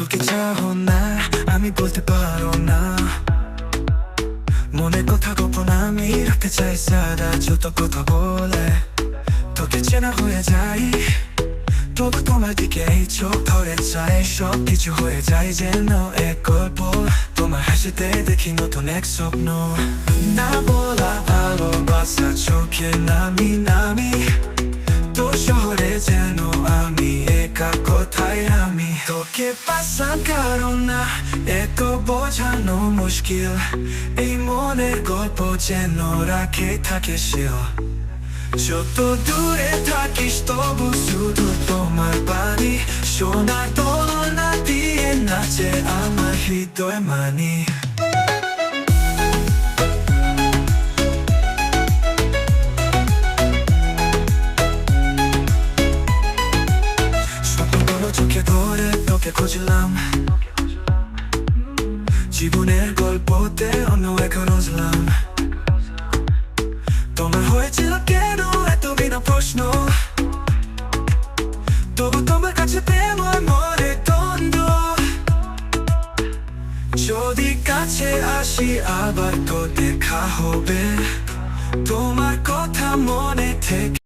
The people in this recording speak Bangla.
তোকে চাও না, আমি বলতে পারো না। মনের কথা গোপন আমি রাখতে চাই সারা, যত কথা বলে তোকে চেনা হয়ে যাই। তবু তোমার দিকে এই চোখ ধরে চাই, সব কিছু হয়ে যায় যেন এক গল্প। তোমার হাসিতে দেখি নতুন এক স্বপ্ন। না বলা ভালোবাসা চোখে নামি নামি, তোর শহরে যেন আমি একা, কোথায় আমি তোকে পাশার কারণ না, এত বোঝানো মুশকিল। এই মনের গল্প যেন রাখে থাকে শিল। যত দূরে থাকিস তবু শুধু তোমার বাণী, সোনার দোলনা দিয়ে নাচে আমার হৃদয় মানি। স্বপ্নগুলো চোখে ধরে তোকে খুঁজলাম, জীবনের গল্পতে অন্য এক রজলাম। তোমার হয়েছিল কেন এত বিনা প্রশ্ন, তবু তোমার কাছে প্রেম হয় মরে দ্বন্দ্ব। যদি কাছে আসি আবার তো দেখা হবে, তোমার কথা মনে থেকে